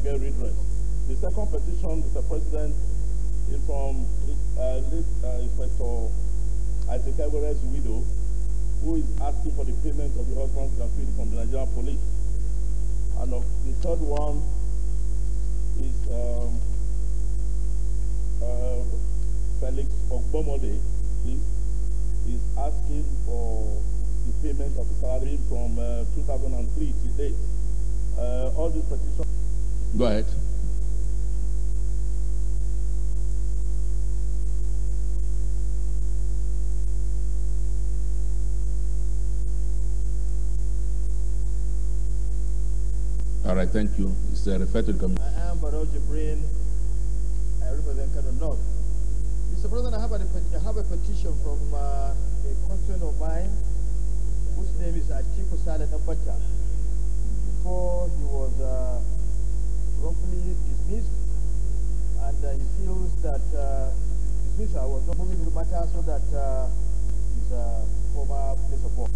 get redress. The second petition, Mr. President, is from late Inspector Isaac Ewere's widow, who is asking for the payment of the husband's gratuity from the Nigerian police. And the third one is Felix Ogbomode, please, is asking for the payment of the salary from 2003 to date. All these petitions. Go ahead. All right, thank you. It's referred to the committee. I am Barol Jibrin. I represent Kano North. Mr. President, I have a petition from a constituent of mine whose name is Achiku Salet Abacha. Before he was wrongfully dismissed, and he feels that dismissal was not moving to the matter so that his former place of work.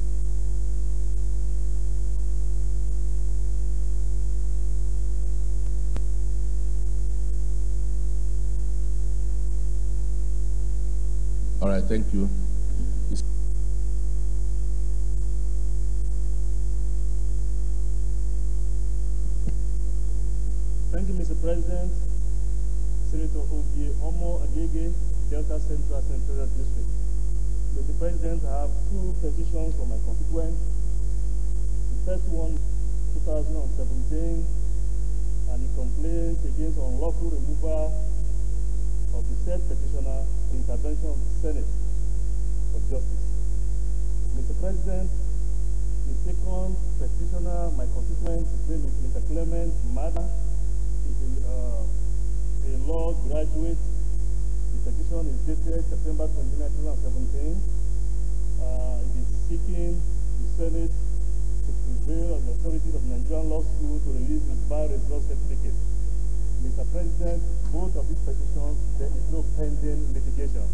All right, thank you. Thank you, Mr. President. Senator Obie Omo Agege, Delta Central Senatorial District. Mr. President, I have two petitions from my constituents. The first one, 2017, and he complains against unlawful removal of the said petitioner, the intervention of the Senate for justice. Mr. President, the second petitioner, my constituent, his name is Mr. Clement Mada. He's a law graduate. The petition is dated September 29, 2017. It is seeking the Senate to prevail on the authority of the Nigerian Law School to release his bar result certificate. Mr. President, both of these petitions, there is no pending litigation.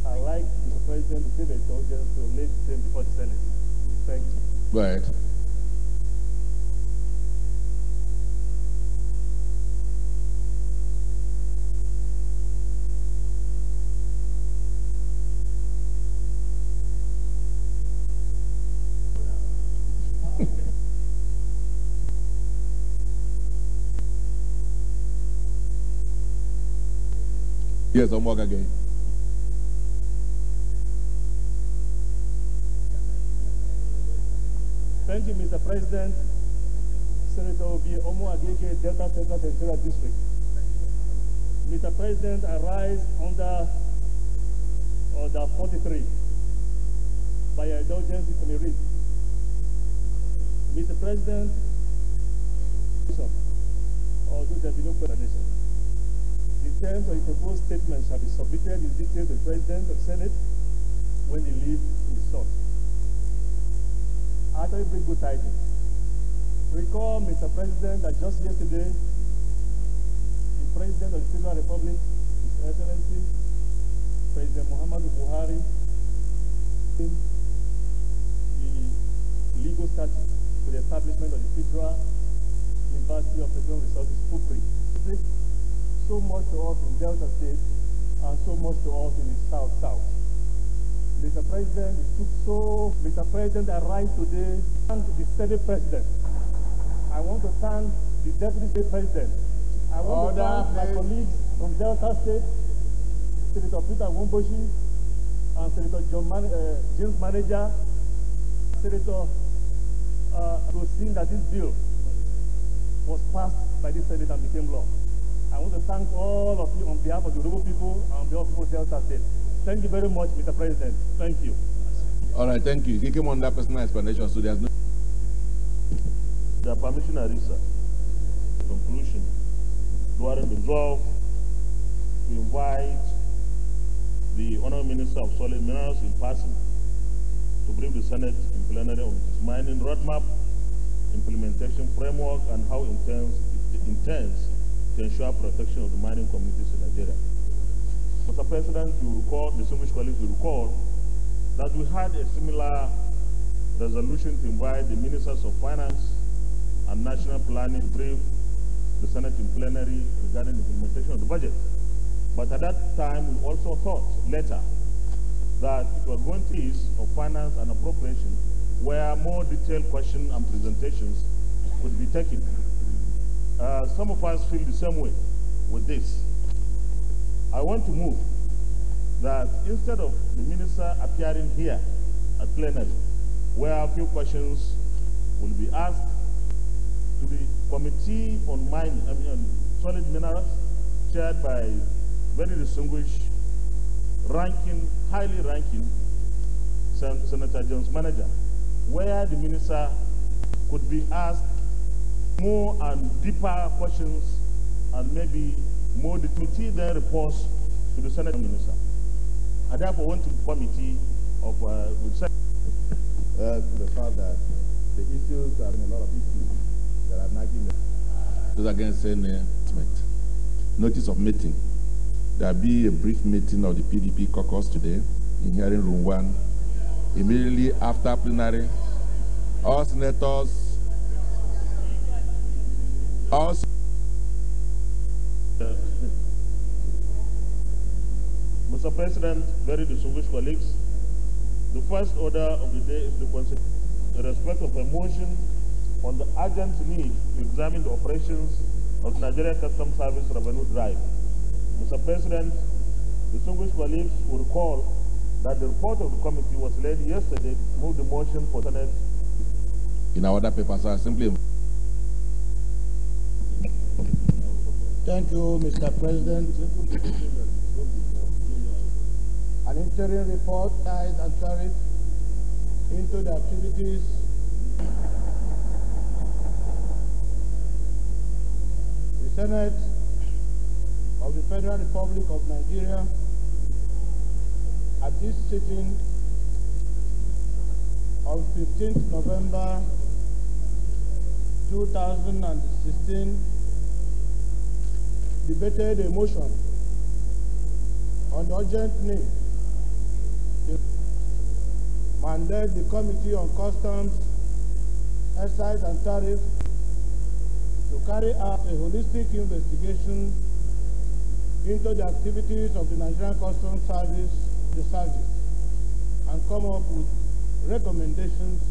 I'd like Mr. President to give a indulgence to lay the same before the Senate. Thank you. Go ahead. Yes, Omog again. Thank you, Mr. President. Senator Obie Omo Agege, Delta Central Senatorial District. Mr. President, I rise under Order 43. By your indulgence, you may read. Mr. President, although there be no explanation, the terms of the proposed statement shall be submitted in detail to the President of the Senate when the leave is sought. I actually bring good tidings. Recall, Mr. President, that just yesterday, the President of the Federal Republic, His Excellency, President Muhammadu Buhari, the legal statute for the establishment of the Federal University of Petroleum Resources, FUPRI. So much to us in Delta State and so much to us in the South-South. Mr. President, Mr. President, I rise today to thank the Senate President. I want to thank the Deputy State President. I want to thank my colleagues from Delta State, Senator Peter Womboshi, and Senator James Manager, Senator to see that this bill was passed by the Senate and became law. I want to thank all of you on behalf of the Yoruba people and on behalf of people of Delta State. Thank you very much, Mr. President. Thank you. All right, thank you. He came on that personal explanation, so there's no... The permission, Arisa. Conclusion. Do I resolve to invite the Honorable Minister of Solid Minerals in person to brief the Senate in plenary on its mining roadmap, implementation framework, and how it intends to ensure protection of the mining communities in Nigeria. Mr. President, you recall, distinguished colleagues, you recall that we had a similar resolution to invite the Ministers of Finance and National Planning to brief the Senate in plenary regarding the implementation of the budget. But at that time, we also thought later that it was going to be of finance and appropriation where more detailed questions and presentations could be taken. Some of us feel the same way with this. I want to move that instead of the minister appearing here at plenary, where a few questions will be asked, to the Committee on Solid Minerals, chaired by very distinguished, highly ranking Senator Jones Manager, where the minister could be asked more and deeper questions and maybe more. The committee then reports to the Senate Minister. I therefore want to the committee of the fact that the issues are a lot of issues that are nagging those against any notice of meeting. There will be a brief meeting of the PDP caucus today in hearing room 1. Immediately after plenary, all senators, also Mr. President, very distinguished colleagues, the first order of the day is in respect of a motion on the urgent need to examine the operations of the Nigeria Customs Service Revenue Drive. Mr. President, distinguished colleagues will recall that the report of the committee was laid yesterday to move the motion for Senate. in our other papers, so I simply. Thank you, Mr. President. An interim report ties and tariff into the activities the Senate of the Federal Republic of Nigeria at this sitting of 15th November 2016 debated a motion on the urgent need to mandate the Committee on Customs, Excise and Tariff to carry out a holistic investigation into the activities of the Nigerian Customs Service, and come up with recommendations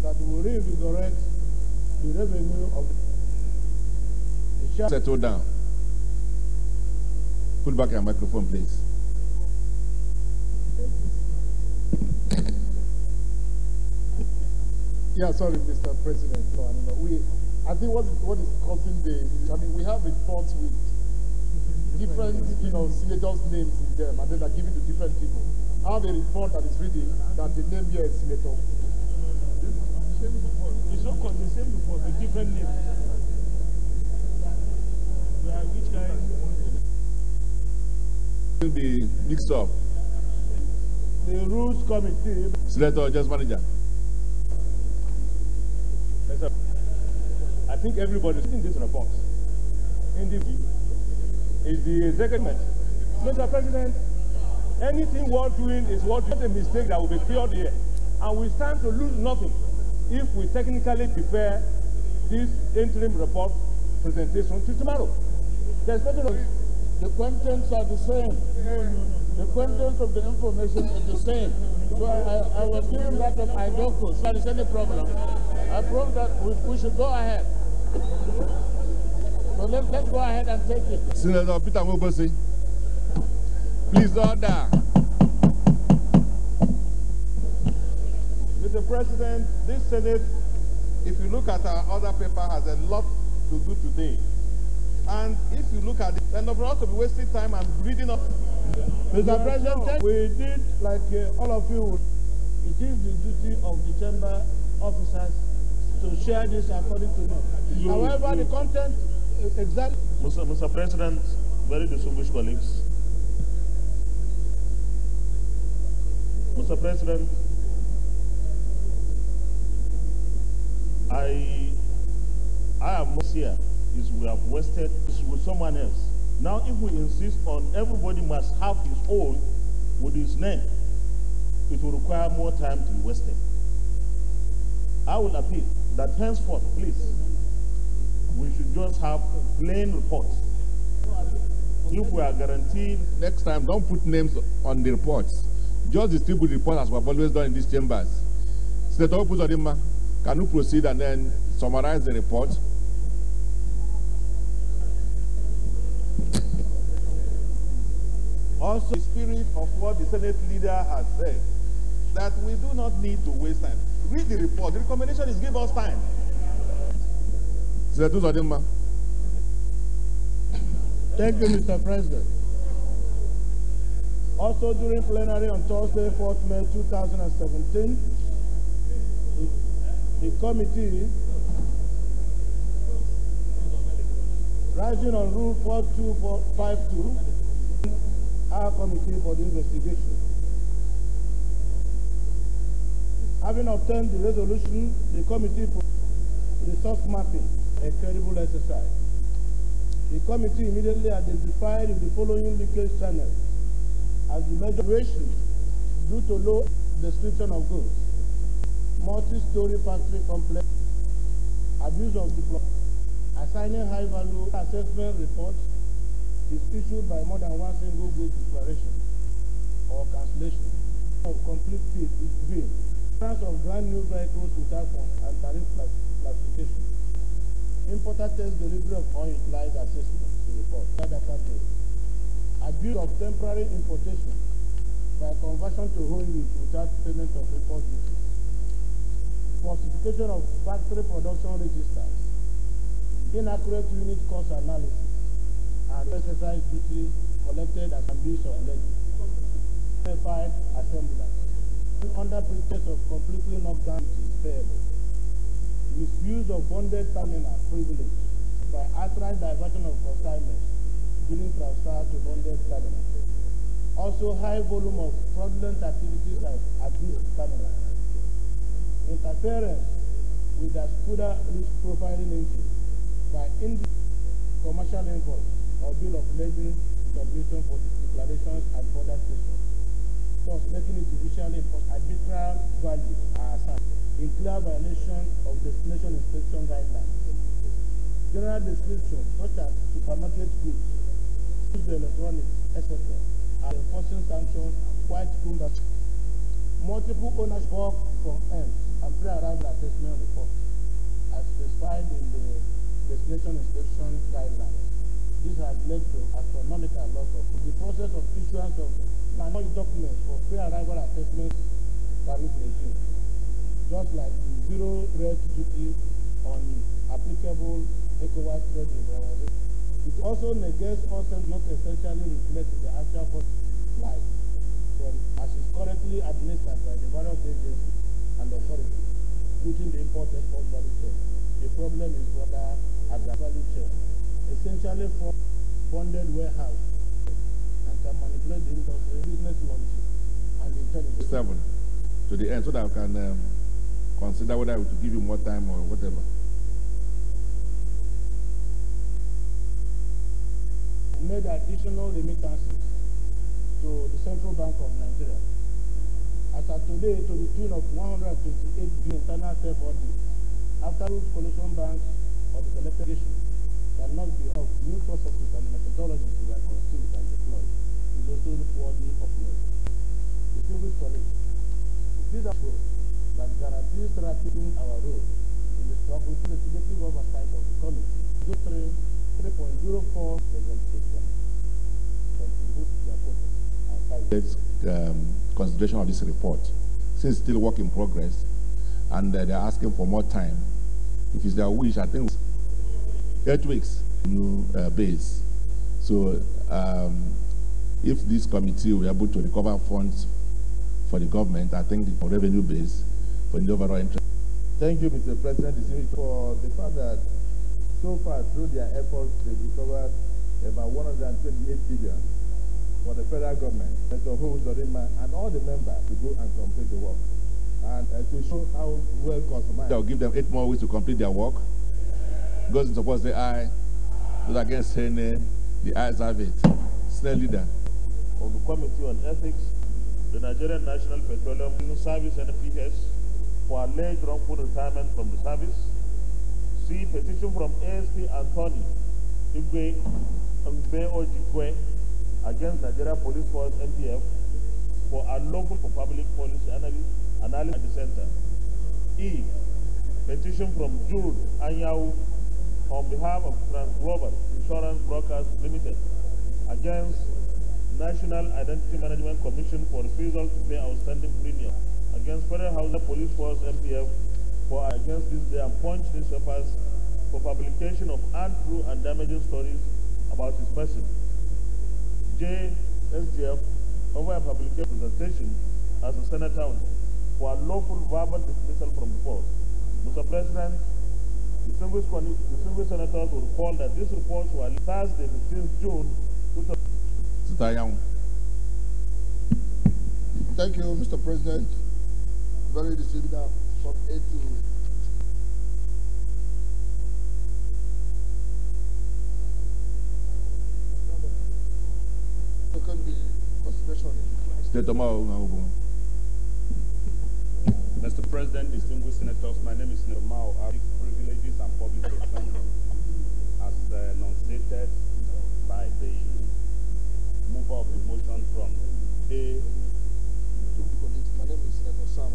that will reinvigorate the revenue of the Settle down. Put back your microphone, please. Yeah, sorry, Mr. President. No, I think what is causing we have reports with different, senators' names in them, and then they're giving to different people. I have a report that is reading that the name here is Senator. It's not called the same report, a different name. Which kind? Will be mixed up. The Rules Committee. Senator, just manager. I think everybody is in this report. Indeed, is the executive. Mr. President, anything worth doing is worth doing. A mistake that will be cured here, and we stand to lose nothing if we technically prepare this interim report presentation till tomorrow. There's nothing. The contents are the same. The contents of the information is the same. So I was given that of IDOCO, so there is any problem. I proved that we should go ahead. So let's go ahead and take it. Senator Peter Mobosi, please order. Mr. President, this Senate, if you look at our other paper, has a lot to do today. And if you look at it, then for us to be wasting time and reading up. Mr. President, we did, like all of you, it is the duty of the chamber officers to share this according to them. However, the content, exactly. Mr. President, very distinguished colleagues. Mr. President, I have no here is we have wasted this with someone else. Now, if we insist on everybody must have his own with his name, it will require more time to be wasted. I will appeal that henceforth, please, we should just have plain reports. If we are guaranteed... Next time, don't put names on the reports. Just distribute reports as we have always done in these chambers. Senator Opuzodinma, can you proceed and then summarize the report? Also, the spirit of what the Senate leader has said, that we do not need to waste time. Read the report. The recommendation is give us time. Senator Opuzodinma. Thank you, Mr. President. Also, during plenary on Thursday, 4th May 2017, the committee, rising on Rule 4252, our committee for the investigation. Having obtained the resolution, the committee for resource mapping, a credible exercise. The committee immediately identified the following leakage channels as the major reason due to low description of goods, multi-story factory complex, abuse of diplomacy, assigning high-value assessment reports is issued by more than one single goods declaration or cancellation of complete fee is being price of brand new vehicles without and tariff classification. Importer test delivery of unutilized assessment report, database. Abuse of temporary importation by conversion to home use without payment of import duties. Falsification of factory production registers. Inaccurate unit cost analysis and exercise duty collected as abuse of levy. Verified assemblers. Under pretext of completely knocked down is payable. Misuse of bonded terminal privilege by outright diversion of consignments during transfer to bonded terminal. Also, high volume of fraudulent activities like abuse terminal. Interference with the SCUDA risk profiling engine by commercial invoice or bill of lading submission for declarations at border stations, thus making it judicially impossible. Arbitral values are assigned in clear violation of destination inspection guidelines. General description such as supermarket goods, electronics, etc. are enforcing sanctions quite cumbersome. Multiple owners work from ends and pre-arrival assessment reports as specified in the destination inspection guidelines. This has led to astronomical loss of the process of issuance of manual documents for pre-arrival assessment tariff regime, just like the zero rate duty on applicable ECOWAS trade liberalization. It also negates content not essentially reflecting the actual cost life from as is currently administered by the various agencies and authorities, including the import-export value chain. The problem is rather at the value chain, essentially for bonded warehouse and can manipulate the industry, business logic, and intelligence. 7 to the end so that I can consider whether I would give you more time or whatever. Made additional remittances to the Central Bank of Nigeria. As of today, to the tune of 128 billion internal self-audit, after those collection banks or the selected cannot be of new processes and methodologies were conceived and deployed is also worthy of note. Distinguished colleagues, these are shows that guarantees strengthening our role in the struggle to investigative oversight of the committee. 3.04 consideration of this report, since it's still work in progress, and they're asking for more time. If it's their wish, I think 8 weeks new base. So if this committee will be able to recover funds for the government, I think the revenue base for the overall interest. Thank you, Mr. President, for the fact that so far, through their efforts, they've recovered about 128 billion for the federal government, Senator Opuzodinma, and all the members to go and complete the work. And to show how well customized. I'll give them 8 more weeks to complete their work. Because it's supposed to say aye. Those against saying nay, the ayes have it. Senate leader. Of the Committee on Ethics, the Nigerian National Petroleum Service NPS, for alleged wrongful retirement from the service, C. Petition from ASP Anthony Igwe Mbe Ojikwe against Nigeria Police Force MPF for unlawful for public policy analysis at the center. E. Petition from Jude Anyau on behalf of Transglobal Insurance Brokers Limited against National Identity Management Commission for refusal to pay outstanding premium against Federal Housing Police Force MPF for against this day and Punch newspapers for publication of untrue and damaging stories about his person. J. SGF over a publication presentation as a senator for unlawful verbal dismissal from the force. Mr. President, distinguished senators will recall that these reports were Thursday, 15th June, 2000. Thank you, Mr. President. Very distinguished from A to second the constitution. Mr. President, distinguished senators, my name is Senator Mao. I have privileges and public protection as enunciated by the mover of the motion from A to My name is Senator Sam.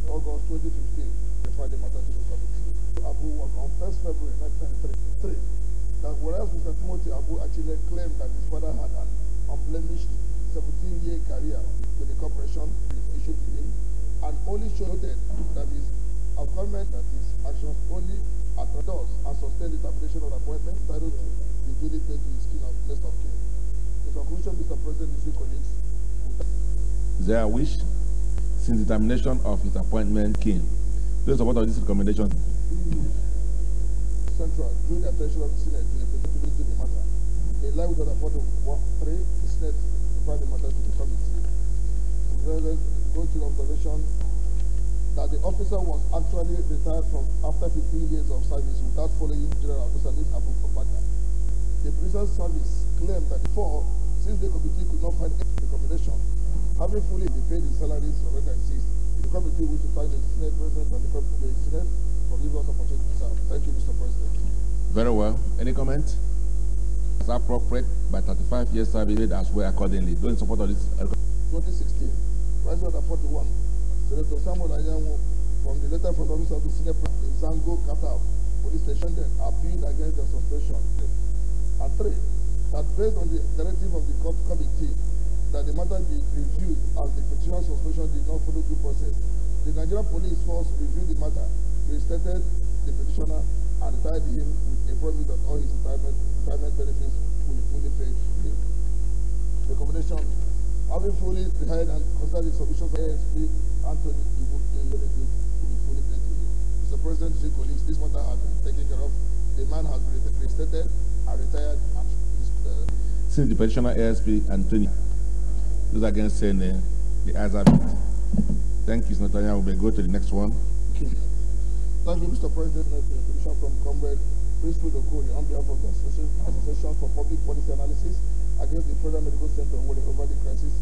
August 2015, referred the matter to the committee. Abu was on 1st February 1993. That whereas Mr. Timothy Abu actually claimed that his father had an unblemished 17-year career with the corporation issued to him, and only showed that his appointment, that his actions only does and sustain the termination of appointment entitled to be duly paid to his kin of next of kin. In conclusion, Mr. President, distinguished colleagues. Is there a wish? Since the termination of his appointment kin, those support of this recommendation. Central drew the attention of the Senate to the petition to the matter. In line with Order 41.3, the Senate referred the matter to the committee. Go to the observation that the officer was actually retired from after 15 years of service without following General Officer Abu Bakr. The prison service claimed that before, since the committee could not find any recommendation, having fully paid the salaries for vacancies, the committee wishes to thank the Senate President and the Senate for giving us opportunity to serve. Thank you, Mr. President. Very well. Any comment? It's appropriate by 35 years service as well accordingly. Those in support of this. 2016, Rise Order 41, Senator Samuel Anyanwu from the letter from the office of the Senate in Zango, Qatar, police station then appealed against the suspension. And 3, that based on the directive of the court committee, that the matter be reviewed as the petitioner suspension did not follow due process. The Nigerian Police Force reviewed the matter, reinstated the petitioner, and retired him with a promise that all his retirement benefits will be fully paid to him. Recommendation: having fully retired and considered the submissions of ASP Anthony Igwe benefits will be fully paid to him. Mr. President, colleagues, this matter has been taken care of. The man has been reinstated and retired. And since the petitioner ASP Anthony, those against saying the ayes have it. Thank you, Senator Anyanwu. We'll go to the next one. Thank you, Mr. President. A petition from Comrade Prince Okori on behalf of the Association for Public Policy Analysis against the Federal Medical Center over the crisis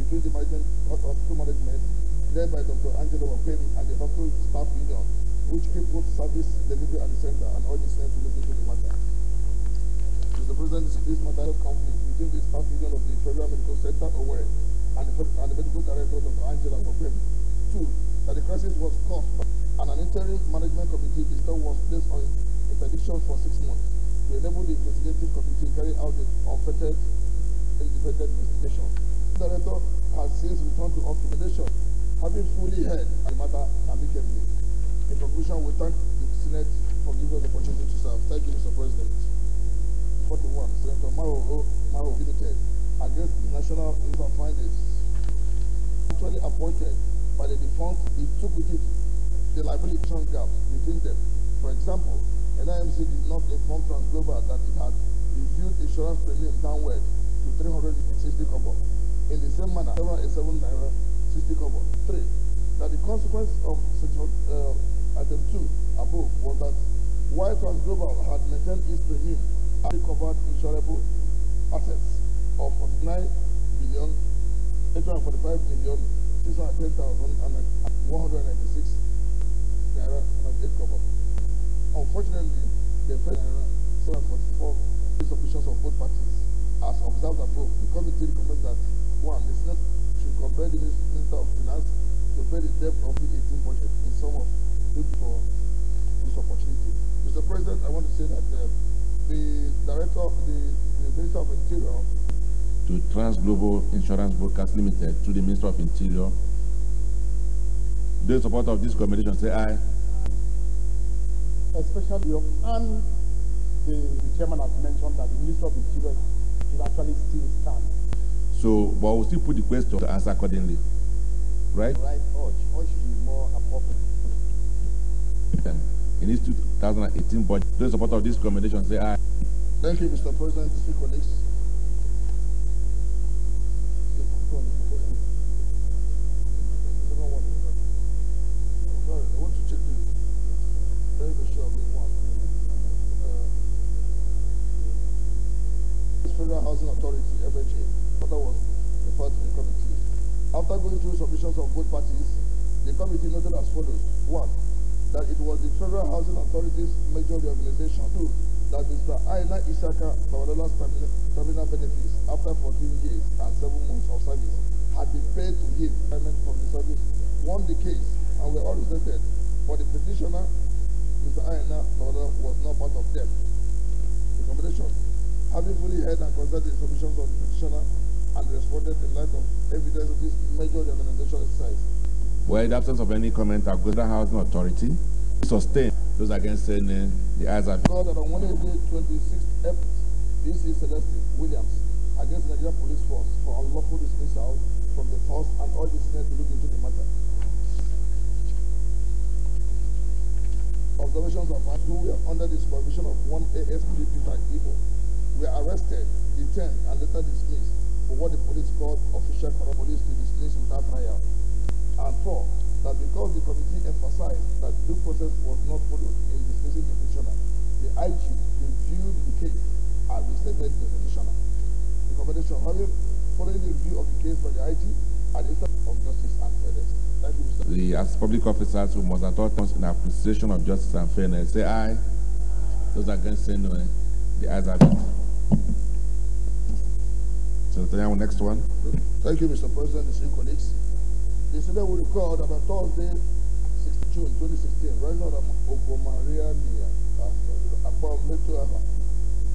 between the hospital management led by Dr. Angelo Wakweni and the hospital staff union, which keep both service delivery at the center and all the Senate to look into the matter. Mr. President, this matter conflict between the staff union of the Federal Medical Center and the medical director, Dr. Angelo Wakweni. 2, that the crisis was caused by an interim management committee was placed on interdiction for 6 months to enable the investigative committee to carry out the unfettered independent investigation. The director has since returned to office, having fully heard the matter amicably. In conclusion, we thank the Senate for giving us the opportunity to serve. Thank you, Mr. President. 41, Senator Maro Limited against the National Institute of Finance, actually appointed by the defunct, it took with it the liability gap between them. For example, NIMC did not inform Transglobal that it had reviewed insurance premium downward to 360 kobo. In the same manner, 787 naira 60 kobo. 3, that the consequence of item 2 above was that while Transglobal had maintained its premium and covered insurable assets of 49 billion 845 million 610,196 naira and 8 kobo. Unfortunately, the Federal 744 submissions of both parties. As observed above, the committee recommends that 1. The Senate should compel the Minister of Finance to pay the debt of the 18 budget in sum of for this opportunity. Mr. President, I want to say that the Minister of Interior to Trans Global Insurance Brokers Limited to the Minister of Interior. Those in support of this recommendation say aye. Especially and the chairman has mentioned that the Minister of Interior should actually still stand. So, but we'll still put the question to answer accordingly. Right? Right, or should be more appropriate. In this 2018 budget, those in support of this recommendation say aye. Thank you, Mr. President, distinguished colleagues. Sorry, I want to check this. Very sure of the one. Federal Housing Authority, FHA, that was referred to the committee. After going through submissions of both parties, the committee noted as follows. 1. That it was the Federal Housing Authority's major reorganization. 2. That Mr. Aina Isaka Tawadola's terminal benefits after 14 years and 7 months of service had been paid to him payment from the service won the case and were all rejected. For the petitioner, Mr. Aina Tawadola was not part of them. Recommendation. Having fully heard and considered the submissions of the petitioner and responded in light of evidence of this major reorganization exercise. Well, in the absence of any comment, I'll go to the Housing Authority to sustain those against saying the ayes have. That on Wednesday, 26th April, D.C. Celeste Williams against the Nigerian Police Force for unlawful dismissal from the force and all the Senate to look into the matter. Observations of who were under the supervision of one ASP Peter Igbo were arrested, detained, and later dismissed for what the police called official corrupt police to dismiss without trial. And 4. That because the committee emphasized that due process was not followed in dismissing the petitioner, the IG reviewed the case and restated the petitioner. Recommendation: following the review of the case by the IG and the Minister of Justice and Fairness. Thank you, Mr. The as public officers who must at all times in appreciation of justice and fairness say aye. Those against say no. The ayes have it. So the next one. Thank you, Mr. President, distinguished colleagues. The Senate will record that on Thursday, 6th June 2016, Reginald Okomaria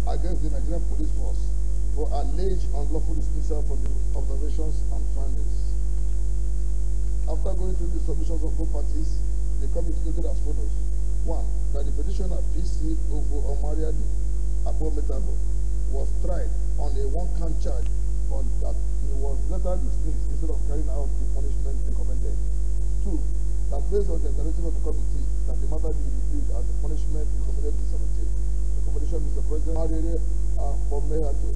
against the Nigerian Police Force for alleged unlawful dismissal from the observations and findings. After going through the submissions of both parties, the committee noted as follows. 1. That the petitioner PC Okomaria was tried on a one-count charge, but that he was later dismissed instead of carrying out the punishment recommended. 2. That based on the directive of the committee, that the matter be reviewed as the punishment recommended in 17. Recommendation, Mr. President, for Mayor to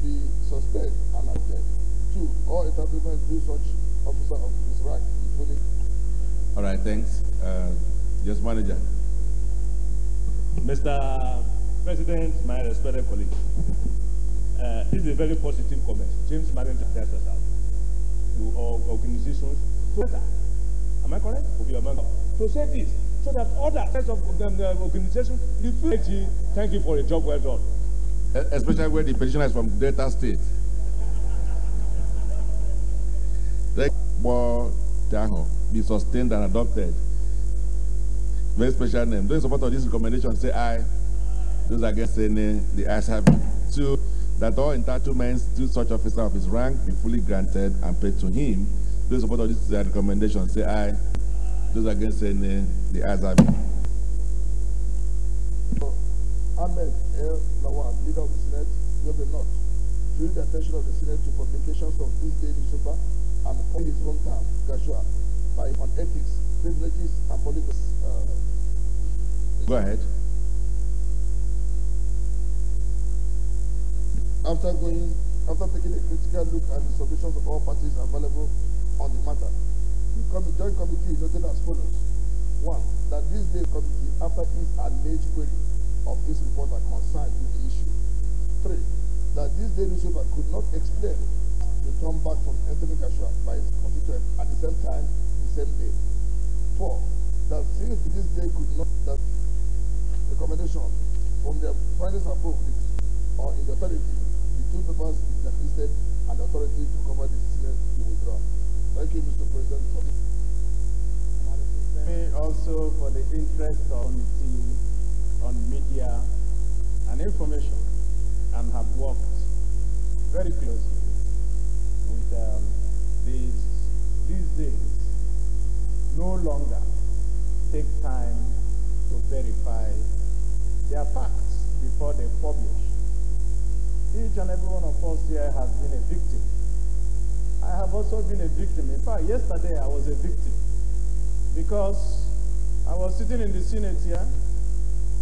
be suspended and acted. 2. All establishments do such officer of his rank, including. All right, thanks. Just manager. Mr. President, my respected colleague. This is a very positive comment. James Manager Delta South. To all organizations. Am I correct? To say this, so that other sets of organizations refuse. Thank you for a job well done. Especially when the petitioner is from Delta State. Be sustained and adopted. Very special name. Those in support of this recommendation say aye. Those against say nay. The ayes have it. 2. That all entitlements to such officer of his rank be fully granted and paid to him. Those in support of this recommendation say aye. Those against say nay. The ayes have it. Ahmed El Lawal, leader of the Senate, Yobe North, drew the attention of the Senate to publications of this day newspaper and on his hometown, Gashua, by on ethics, privileges, and politics. Go ahead. After taking a critical look at the submissions of all parties available on the matter, the joint committee noted as follows. 1. That this day committee, after its alleged query of its reporter concerned with the issue. 3. That this day newspaper could not explain to turn back from entering Gashua by its constituent at the same time, the same day. 4. That since this day could not, that recommendation from the findings above or in the authority, the two papers is blacklisted and the authority to cover the Senate to withdraw. Thank you, Mr. President. Also for the interest of committee on media and information, and have worked very closely with these days no longer take time to verify their facts before they publish. Each and every one of us here has been a victim. I have also been a victim. In fact, yesterday I was a victim because I was sitting in the Senate here,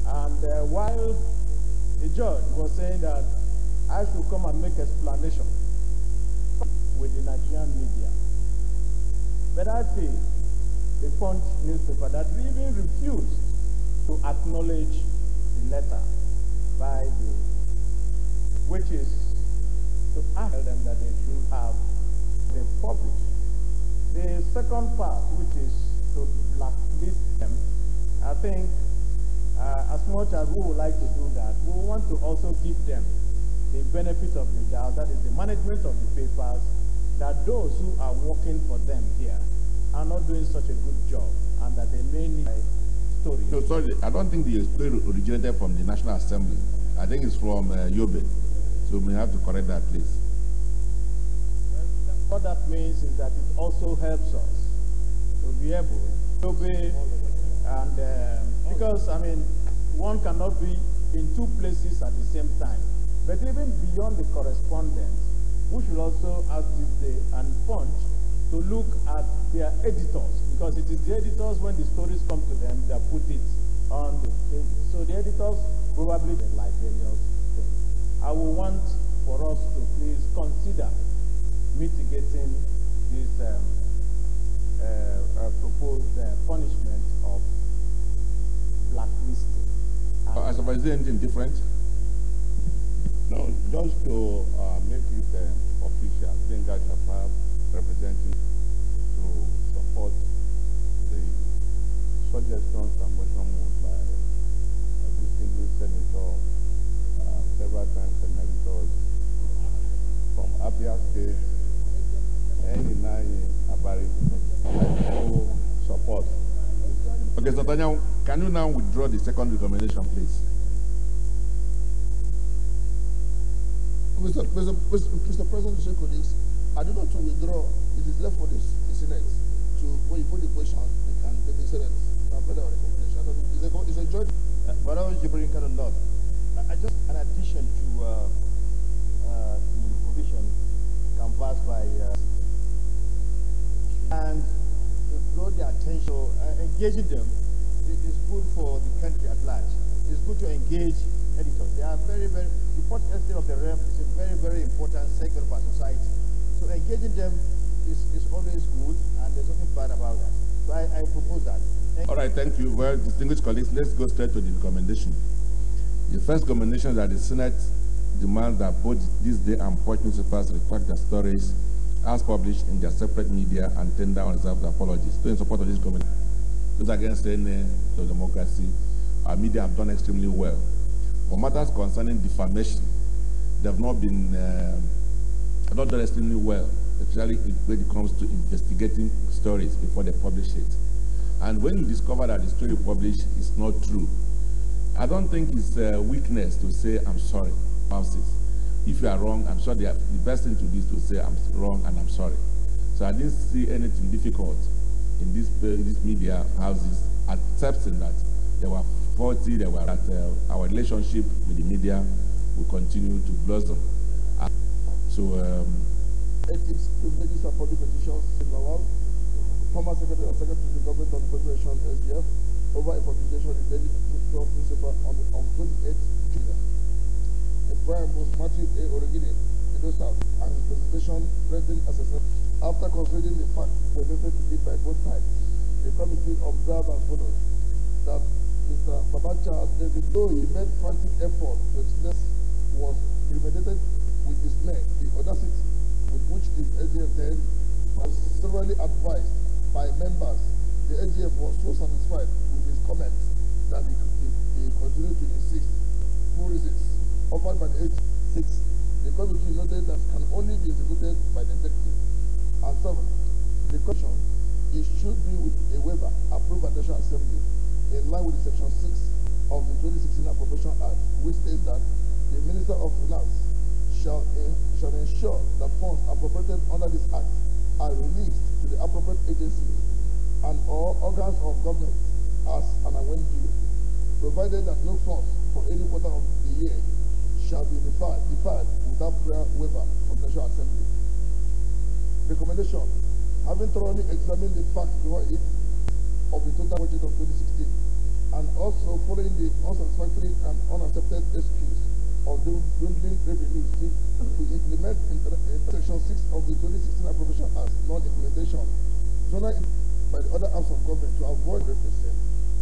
and while a judge was saying that I should come and make explanation with the Nigerian media, but I feel the Punch newspaper that even refused to acknowledge the letter by the, which is to ask them that they should have the public. The second part, which is to blacklist them, I think as much as we would like to do that, we want to also give them the benefit of the doubt, that is the management of the papers, that those who are working for them here are not doing such a good job, and that they may need stories. No, sorry, I don't think the story originated from the National Assembly. I think it's from Yobe. So we have to correct that, please. What that means is that it also helps us to be able to obey, and because, I mean, one cannot be in two places at the same time. But even beyond the correspondence, we should also ask this day and Punch to look at their editors, because it is the editors, when the stories come to them, that put it on the pages. So the editors probably the liberious thing. I will want for us to please consider mitigating this proposed punishment of blacklisting. As of, is there anything different? No, just to make it official, Benga Jafar representing to support the suggestions and motion moved by a distinguished senator, several times senators from Abia State, Eninai Abari, to support. Okay, so Tanya, can you now withdraw the second recommendation, please? Mr. President, colleagues, I do not to withdraw. It is left for the Senate to, when you put the question, they can take the Senate. I've made our recommendation. It's a joint. But I was Jibril Kadalot. I just, in addition to the provision canvassed by and to draw their attention, engaging them is good for the country at large. It's good to engage editors. They are very, very, the port estate of the realm is a very, very important segment of our society. So engaging them is always good, and there's nothing bad about that. So I propose that. All right, thank you. Well, distinguished colleagues, let's go straight to the recommendation. The first recommendation is that the Senate demands that both This Day and Punch newspapers retract their stories as published in their separate media and tender unreserved apologies. So in support of this recommendation, those against any to democracy, our media have done extremely well. For matters concerning defamation, they have not been not done extremely well, especially when it comes to investigating stories before they publish it. And when you discover that the story you publish is not true, I don't think it's a weakness to say, I'm sorry, bounces. If you are wrong, I'm sure the best thing to do is to say, I'm wrong and I'm sorry. So I didn't see anything difficult in these media houses accepting that there were faulty, that our relationship with the media will continue to blossom. So, ethics, privileges, and public petitions, Lawal, former Secretary of the Government of the Federation, SGF, over a publication in Daily newspaper on 28th June. The prime was Matthew A. Origine, Edo South, and his presentation threatened assessment. After considering the fact presented to it by both sides, the committee observed as follows: that Mr. Babacha David, though he made frantic effort to explain, was premeditated with dismay. The audacity with which the SGF then was severally advised by members. The SGF was so satisfied with his comments that he continued 6. The committee noted that can only be executed by the executive. And 7. The commission it should be with a waiver approved by the National Assembly in line with the Section 6 of the 2016 Appropriation Act, which states that the Minister of Finance shall ensure that funds appropriated under this Act are released to the appropriate agencies and or organs of government as and when due, provided that no funds for any quarter of the year shall be deferred without prior waiver from the National Assembly. Recommendation: having thoroughly examined the facts before it of the total budget of 2016 and also following the unsatisfactory and unaccepted excuse of the dwindling revenues to implement Section 6 of the 2016 Appropriation Act non-implementation, zonal by the other arms of government to avoid repression,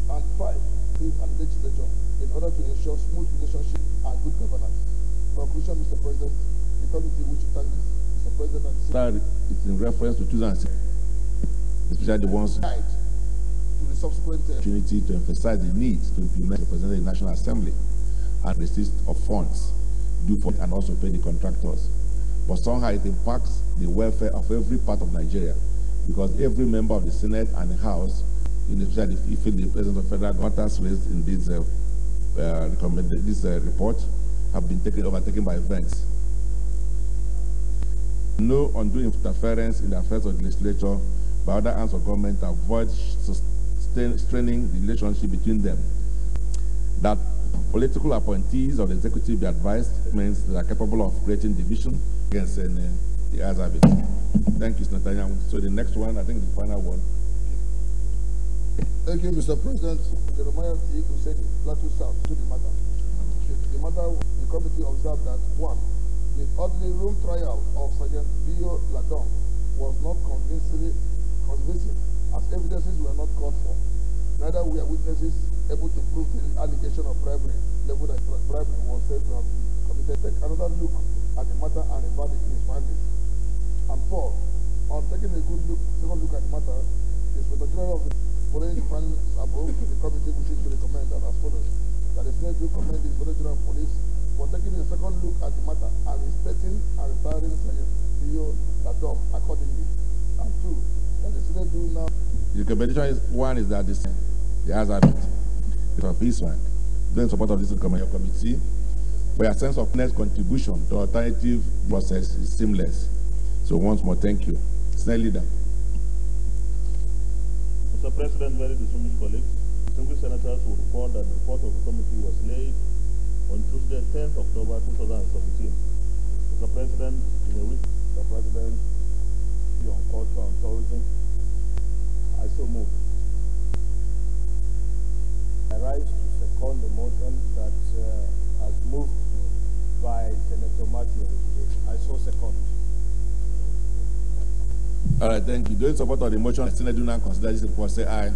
and 5, give an legislature in order to ensure smooth relationship and good governance. Conclusion, Mr. President, the committee which you thank Mr. President and the Secretary. It's in reference to 2006, especially the ones guide to the subsequent opportunity to emphasize the need to implement represent the National Assembly and receipt of funds due for and also pay the contractors. But somehow it impacts the welfare of every part of Nigeria, because every member of the Senate and the House, in especially if you feel the President of Federal matters raised in this report, have been overtaken by events. No undue interference in the affairs of the legislature by other arms of government to avoid straining the relationship between them. That political appointees of the executive be advised means they are capable of creating division against the eyes of it. Thank you, Senator Young. So the next one, I think the final one. Thank you, Mr. President. Jeremiah T. Hussein, Plateau South, to the matter. The matter, the committee observed that 1. The ordinary room trial of Sergeant B.O. Ladong was not convincing as evidences were not called for. Neither were witnesses able to prove the allegation of bribery, level that bribery was said to have been committed. Take another look at the matter and evaluate his findings. And 4, on taking a second look at the matter, the Inspector General of the following findings above, the committee wishes to recommend that as follows: that the Senate will commend the Inspector General of Police for taking a second look at the matter and respecting and retiring Sergeant B.O. Ladong accordingly. And 2, that the Senate do now. The recommendation is one is that the House have it of his one. Then support of this committee, where a sense of next contribution to alternative process is seamless. So once more, thank you. Senate Leader. Mr. President, very distinguished colleagues, distinguished senators will report that the report of the committee was laid on Tuesday, 10th October 2017. Mr. President, in a week, Mr. President, on culture and tourism, I so move. I rise to second the motion that has moved by Senator Matthew. I so second. All right, thank you. Those in support of the motion, the Senate do not consider this report, say aye.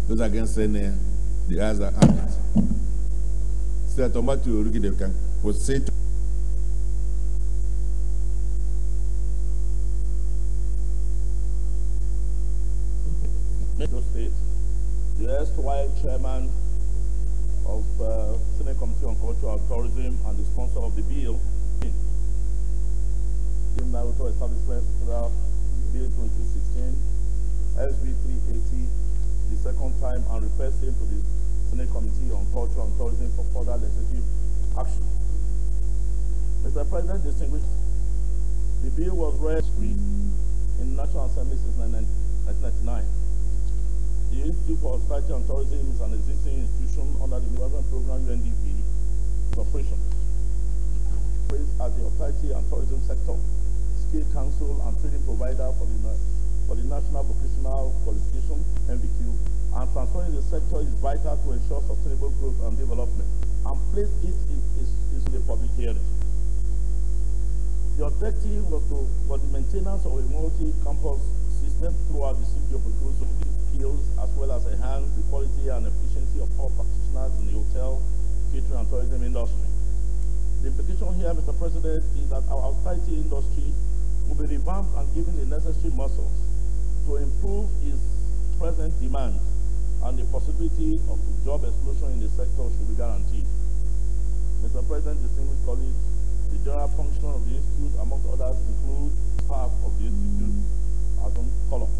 Those against say nay. The ayes have it. Senator Matthew, they can proceed to Edo State, the erstwhile chairman of Senate Committee on Culture and Tourism and the sponsor of the bill, the Naruto Establishment Bill 2016, SB 380, the second time, and refers him to the Senate Committee on Culture and Tourism for further legislative action. Mr. President, distinguished, the bill was read in the National Assembly since 1999. The Institute for Hospitality and Tourism is an existing institution under the development program UNDP operation. Praised as the hospitality and tourism sector, skill council and training provider for the National Vocational Qualification (NVQ), and transforming the sector is vital to ensure sustainable growth and development, and place it in the public hearing. The objective was the maintenance of a multi-campus system throughout the city of Lagos, skills as well as enhance the quality and efficiency of all practitioners in the hotel, catering and tourism industry. The implication here, Mr. President, is that our hospitality industry will be revamped and given the necessary muscles to improve its present demand, and the possibility of job explosion in the sector should be guaranteed. Mr. President, distinguished colleagues, the general function of the Institute, amongst others, include half of the Institute as on column.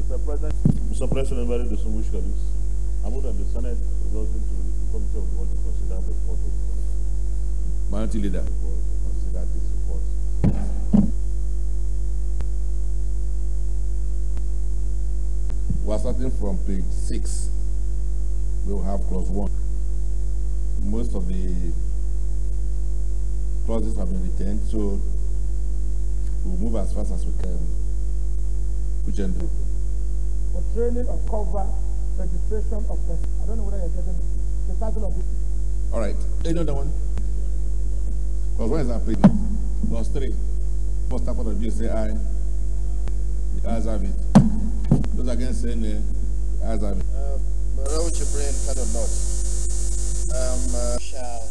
Mr. President, very distinguished colleagues, I move that the Senate results into the Committee of the Board to consider the report of Minority Leader. to consider this report. We are starting from page 6. We will have clause 1. Most of the clauses have been retained, so we'll move as fast as we can. Which end? For training of cover, registration of person. I don't know whether you're getting the title of it. All right. Any other one? Clause 1 is our page. Clause 3. First part of the bill say aye. The ayes have it. Those against say nay. The ayes have it. Barrow Jibrin had a lot. Shall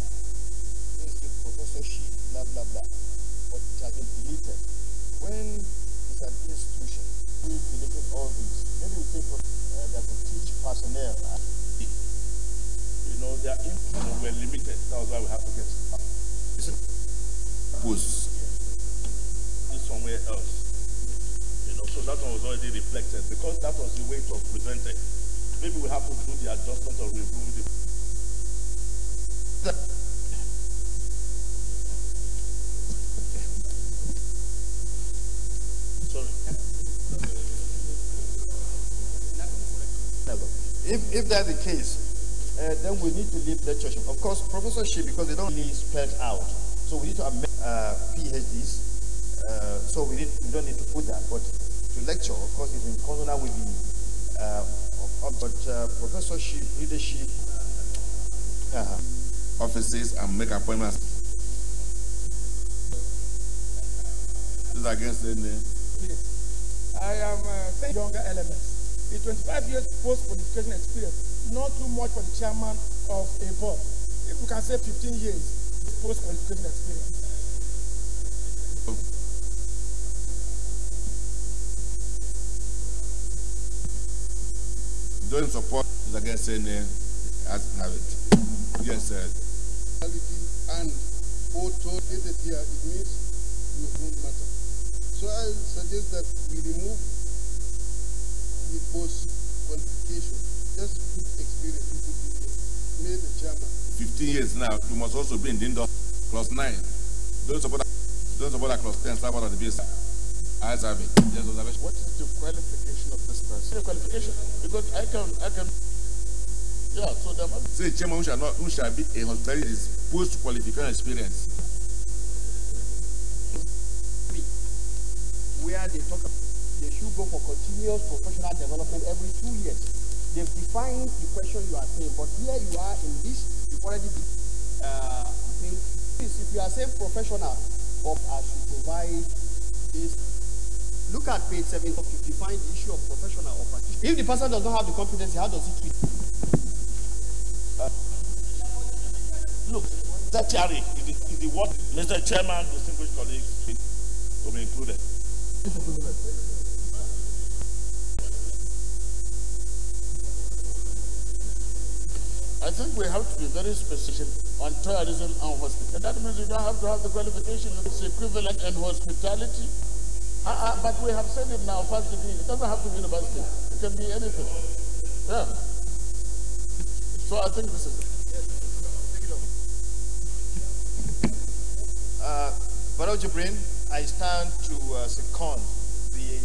institute professorship, blah blah blah. But it has been deleted. When it's an institution, we deleted all these. Maybe we think that we teach personnel. you know, their income were limited. That was why we have to get Post. somewhere else. You know, so that one was already reflected because that was the way it was presented. Maybe we have to do the adjustment or remove it. Sorry. If that's the case, then we need to leave lectureship. Of course, professorship, because they don't really spell out. So we need to amend PhDs. So we don't need to put that. But to lecture, of course, is in consonant with the professorship, leadership, offices and make appointments. This is against the name. I am saying younger elements. The 25 years post-qualification experience, not too much for the chairman of a board. If we can say 15 years post-qualification experience. Don't support is against the name as have it. Yes, sir. And auto dated here, it means you don't matter. So I suggest that we remove the post qualification. Just put experience, you could be made a chairman. 15 years now, you must also be in the industry. Clause 9. Don't support that clause 10, start out of the base. As have it. Yes, observation. What is the qualification of this person? The qualification, because I can. Yeah, so there must Say chairman who shall be a hospitality is post-qualification experience. where they talk about they should go for continuous professional development every 2 years. They've defined the question you are saying, but here you are in this, you've already I think if you are saying professional, or as you provide this, look at page 7 to define the issue of professional or practitioner. If the person does not have the competency, how does he treat? look. That theory is the word Mr. Chairman, distinguished colleagues, will be included. I think we have to be very specific on tourism and hospitality. That means you don't have to have the qualification. It's equivalent in hospitality. But we have said it now, first degree. It doesn't have to be university. It can be anything. Yeah. So I think this is it. Barrow Jibrin, I stand to second the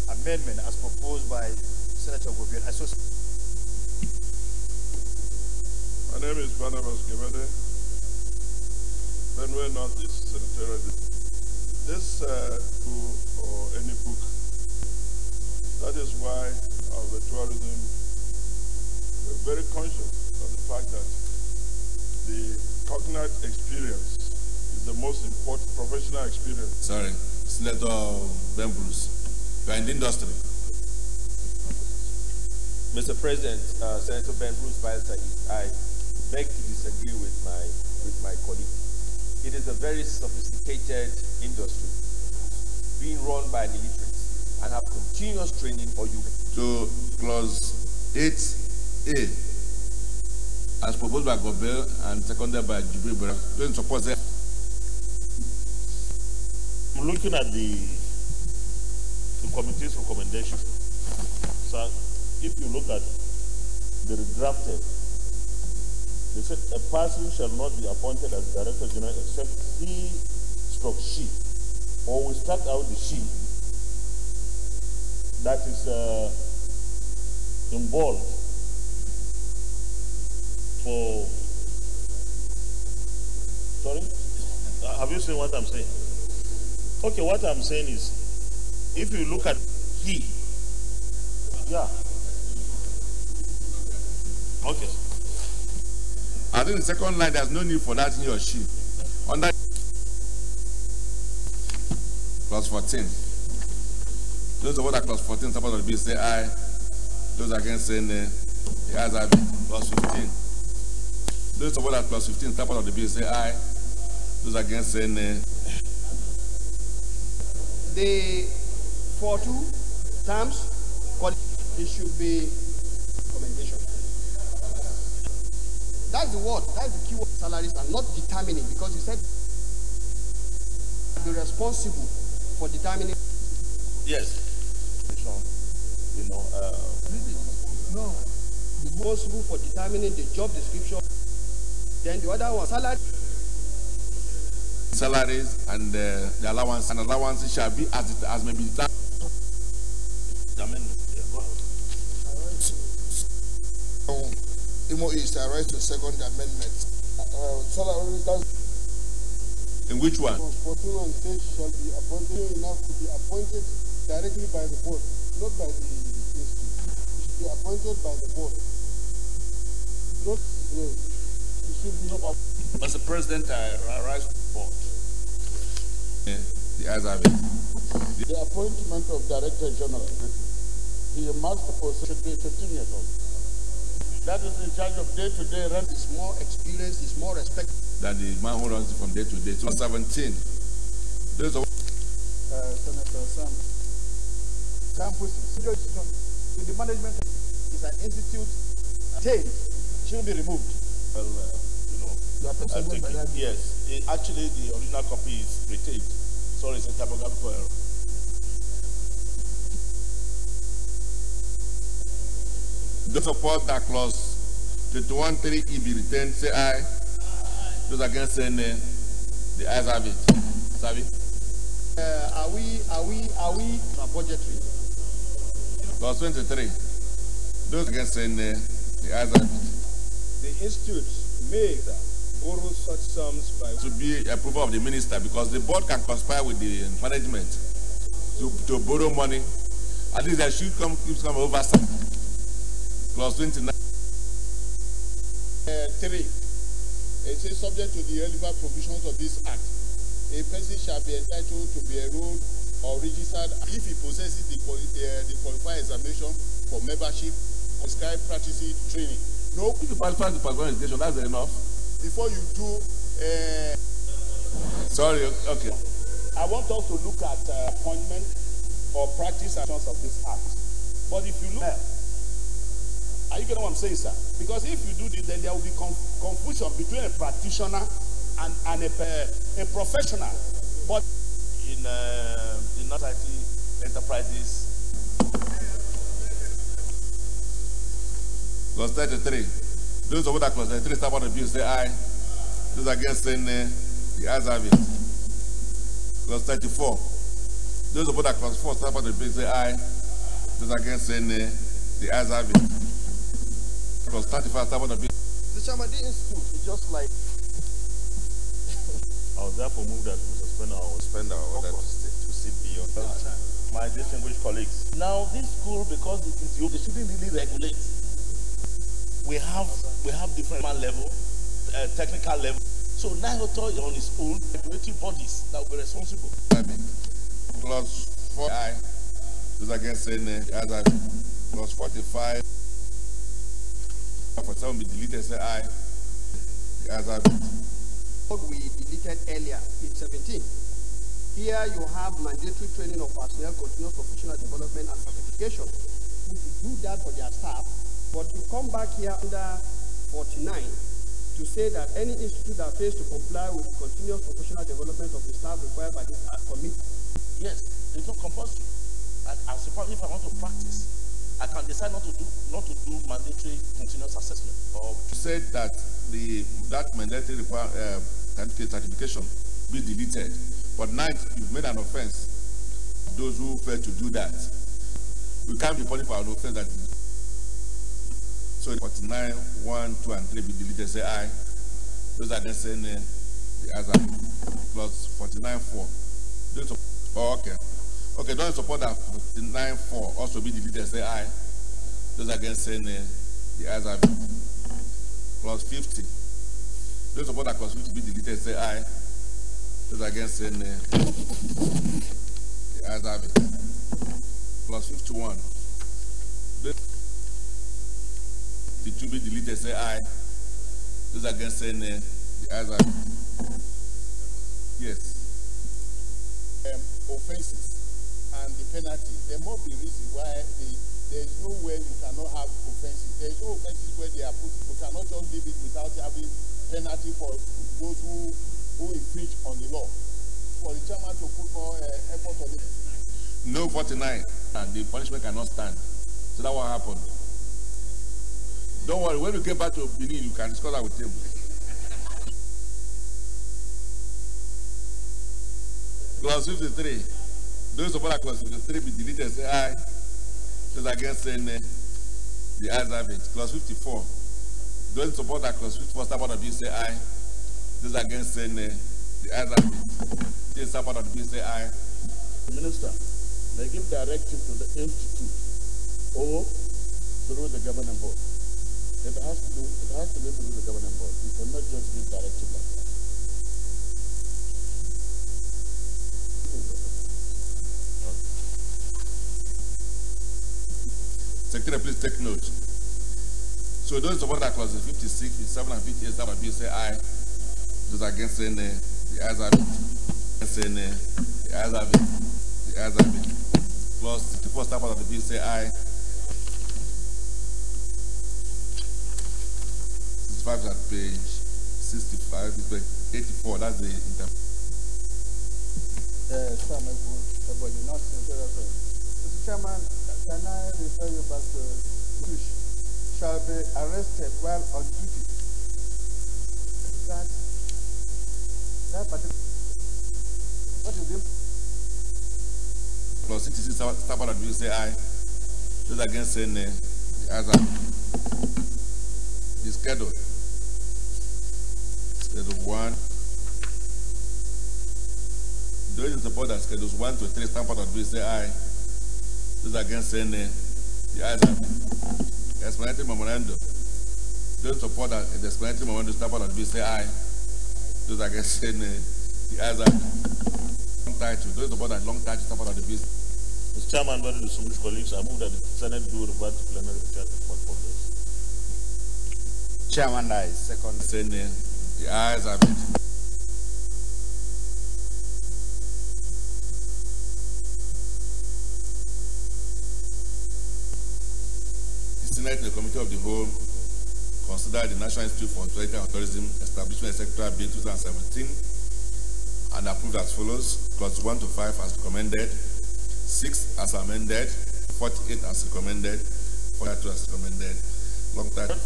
amendment as proposed by Senator Govian. My name is Barnabas Gemede, Benue Northeast Senatorial District. This or any book, that is why our tourism, we're very conscious of the fact that the cognate experience is the most important professional experience. Sorry, Senator Ben Bruce. You are in the industry. Mr. President, Senator Ben Bruce, I beg to disagree with my colleague. It is a very sophisticated industry being run by an illiterate and have continuous training or you. So clause 8A. as proposed by Gobel and seconded by Jibril Bera. Don't support that. I'm looking at the committee's recommendation. So if you look at the drafted, they said a person shall not be appointed as Director General except he/she, or we start out the she that is involved for, sorry? Have you seen what I'm saying? Okay, what I'm saying is, if you look at he, yeah. Okay. I think the second line, there's no need for that he or she. Under clause 14. Those of what are clause 14, support of the bill say aye. Those against say nay. The ayes have it. Clause 15. Those of what are clause 15, support of the bill say aye. Those against say nay. For 2 terms, it should be commendation. That's the word, that's the keyword. Salaries are not determining, because you said be responsible for determining. Yes. You know, no. Responsible for determining the job description. Then the other one, salary. Salaries and the allowance and allowances shall be as may be determined. Imo East, I rise to second amendment. Salaries, in which one? 14 and 6 shall be appointed enough to be appointed directly by the board, not by the institute. It should be appointed by the board. Not, it should be. Mr. President, I rise to the board. The ayes have it. The appointment of Director General, he must possess should be 15 years old. That is in charge of day-to-day run. Is more experienced, is more respected Than the man who runs it from day to day. So 17. Those of Senator Sam Pussy. The management is an institute. Shouldn't be removed. well, you know, I think yes. Actually, the original copy is retained. Sorry, it's a typographical error. those support that clause 21(3)(e) be retained, say aye. Those against say nay. The ayes have it. Sabi? Are we budgetary? Clause 23. Those against say nay. The ayes have it. The institute may borrow such sums by To be approval of the minister, because the board can conspire with the management to borrow money. At least there should keep some oversight. Clause 29. 3. It says subject to the relevant provisions of this act, a person shall be entitled to be enrolled or registered if he possesses the qualified examination for membership, prescribed practices, training. No, If you qualify the qualified education, that's enough. before you do. Sorry, okay. I want us to look at appointment or practice actions of this act. But if you look at, are you getting what I'm saying, sir? Because if you do this, then there will be confusion between a practitioner and a professional. But In non-IT enterprises, Clause 33. Those of that clause 33 start on the bill say aye. Those against say nay. The ayes have it. Clause 34. Those of that clause 4 start on the bill say aye. Those against say nay. The ayes have it. Clause 35 start on the bill. The Chairman, the institute is just like. I was therefore moved that we suspend our order to sit beyond that. My distinguished colleagues. Now, this school, because it is they shouldn't really regulate. We have different level, technical level. So now authority on its own regulatory bodies that will be responsible. Clause 4 aye. Those against say nay. The ayes have it. Clause 45. For some be deleted, say aye. The ayes have it. What we deleted earlier, page 17. Here you have mandatory training of personnel, continuous professional development and certification. We should do that for their staff, but you come back here under 49 to say that any institute that fails to comply with the continuous professional development of the staff required by this committee. Yes, it's not compulsory. I suppose if I want to practice, I can decide not to do mandatory continuous assessment. Or said that that mandatory certification be deleted, but now you've made an offense. Those who fail to do that, we can't be punished for an offense that. So 49, 1, 2, and 3 be deleted. Say aye. Those are against saying the other plus 49, 4. Okay. Okay, don't support that 49, 4 also be deleted. Say aye. Those against saying the other plus 50. Don't support that plus 50 be deleted. Say aye. Those against saying the other plus 51. To be deleted, say aye. Those against saying the other. Yes. Offenses and the penalty. There must be reason why there is no way you cannot have offenses. There is no offenses where they are put. You cannot just leave it without having penalty for those who infringe on the law. For the chairman to put more effort on it. No 49, and the punishment cannot stand. So that's what happened. Don't worry, when we get back to Benin, you can discuss that with him. Clause 53. Those support that clause 53 be deleted, say aye. Those against saying the ayes have it. Clause 54. Those support that clause 54, start part of the say aye. Those against saying the ayes have it. This start part of the say aye. the minister may give directive to the institute or through the governing board. It has to be through the governing board. You cannot just give directive like that. Secretary, please take note. So those support that clauses 56, 57, and 58, that would be say aye. Those against saying the ayes have it. Saying the ayes have it. The ayes have it. Clause 64, start part of the bill say aye. 65 is at page 65, is page 84. That's the inter. Mr. Chairman, can I refer you back to Bush shall be arrested while on duty? That particular, what is it? Clause 66, start part of the bill say aye. Those against saying the ayes have it. The schedule. Schedule 1. Those in support that schedules 1 to 3 stand part of the bill say aye. Those against saying the ayes have it. Explanatory memorandum. Those in support that the explanatory memorandum stand part of the bill say aye. Those against saying the ayes have it. Long title. Those in support that long title stand part of the bill. Mr. Chairman, very distinguished colleagues, I move that the Senate do revert to plenary to check the court orders. Chairman, I second. Saying the ayes have it. The Senate and the Committee of the Whole consider the National Institute for Tourism and Tourism Establishment Secretarial Bill 2017 and approved as follows: Clause 1 to 5 as recommended, 6 as amended, 48 as recommended, 42 as recommended. Long time.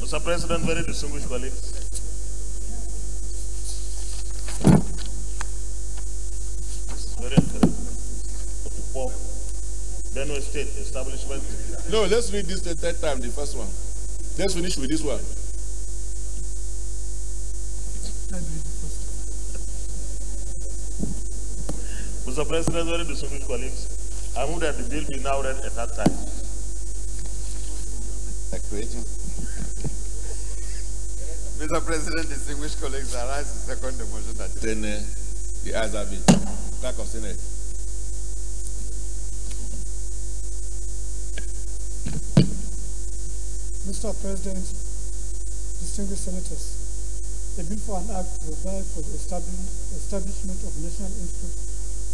Mr. President, very distinguished colleagues, this is very encouraging. 44, Benue State Establishment. No, let's read this the third time, the first one. Let's finish with this one. Mr. President, very distinguished colleagues, I move that the bill be now read at that time. Mr. President, distinguished colleagues, I rise to second the motion that Then the ayes have it. Clerk of Senate. Mr. President, distinguished senators, A bill for an act to provide for the establishment of National Institute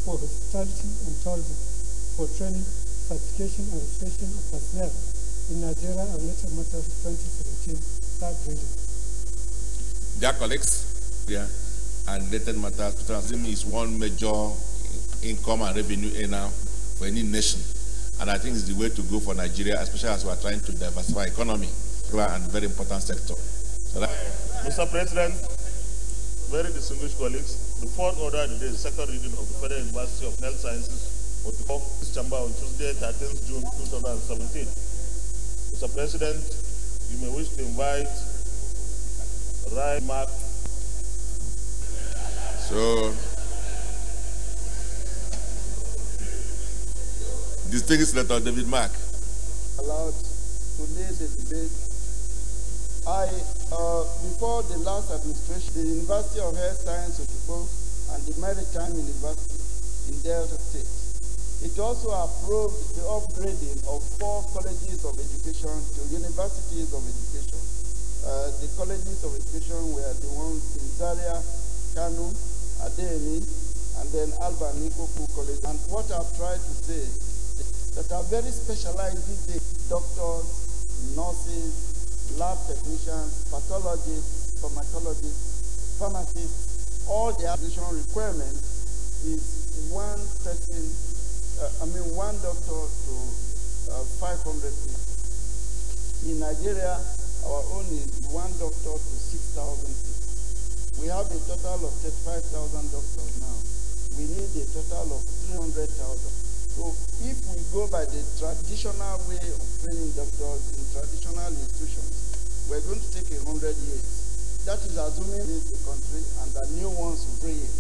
for Hospitality and Tourism for training, certification, and registration of personnel in Nigeria and Related Matters 2017, third reading. Dear colleagues, and Related Matters 2017 is one major income and revenue earner for any nation. And I think it's the way to go for Nigeria, especially as we are trying to diversify economy and very important sector. Mr. President, very distinguished colleagues, the fourth order of the day is second reading of the Federal University of Health Sciences of the Office Chamber on Tuesday, 13th June 2017. Mr. President, you may wish to invite Mark. So, distinguished Senator David Mark. Allowed to lead the debate. Before the last administration, the University of Health Science Otukpo and the Maritime University in Delta State, it also approved the upgrading of 4 colleges of education to universities of education. The colleges of education were the ones in Zaria, Kano, Adeni, and then Alba Nikoku College. And what I've tried to say that are very specialized these days: doctors, nurses, lab technicians, pathologists, pharmacologists, pharmacists. All the additional requirements is one doctor to 500 people. In Nigeria, our own is one doctor to 6,000 people. We have a total of 35,000 doctors now. We need a total of 300,000. So if we go by the traditional way of training doctors in traditional institutions, we're going to take 100 years. That is assuming the country and the new ones will bring it.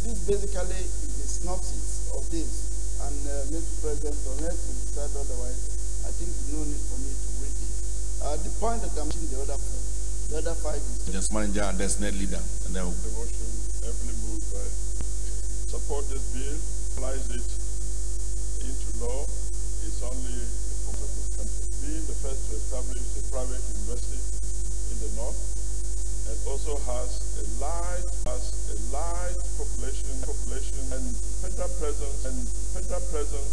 This basically is the synopsis of this. And Mr. President, unless we decide otherwise, I think there's no need for me to read it. The point that I'm making, the other 5 is... Just manager and designated leader. And then the motion heavily moved by support this bill, applies it into law. Is only the form of this country. Being the first to establish a private university in the north, and also has a large population, and federal presence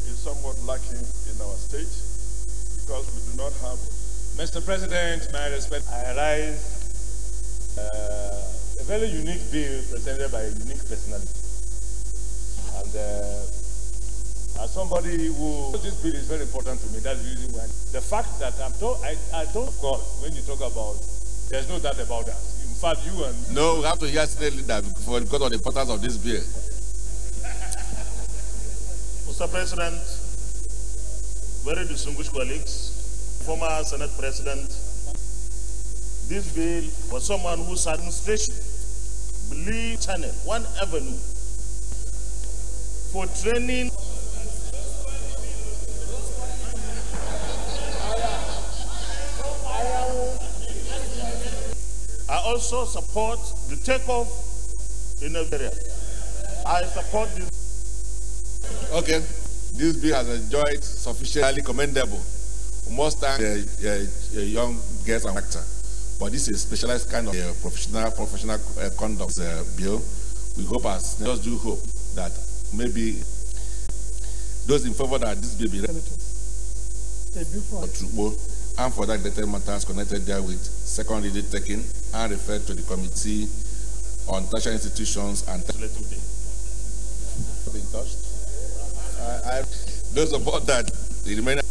is somewhat lacking in our state because we do not have. Mr. President, my respect, I raise a very unique bill presented by a unique personality. And as somebody who, this bill is very important to me, that's the reason why. The fact that I don't, of course, when you talk about, there's no doubt about that. In fact, you and... No, we have to hear Senate leader because of the importance of this bill. Mr. President, very distinguished colleagues, former Senate President, this bill was someone whose administration believed channel, one avenue for training. I also support the takeoff in Nigeria. I support this. Okay, this bill has enjoyed sufficiently commendable. We must thank a young guest and actor, but this is a specialized kind of professional conduct bill. We hope, as just do hope, that maybe those in favor that this bill be and for that related matters connected therewith, second reading taken and referred to the Committee on Tertiary Institutions and Legislative Day. Been touched. Those support that the remainder.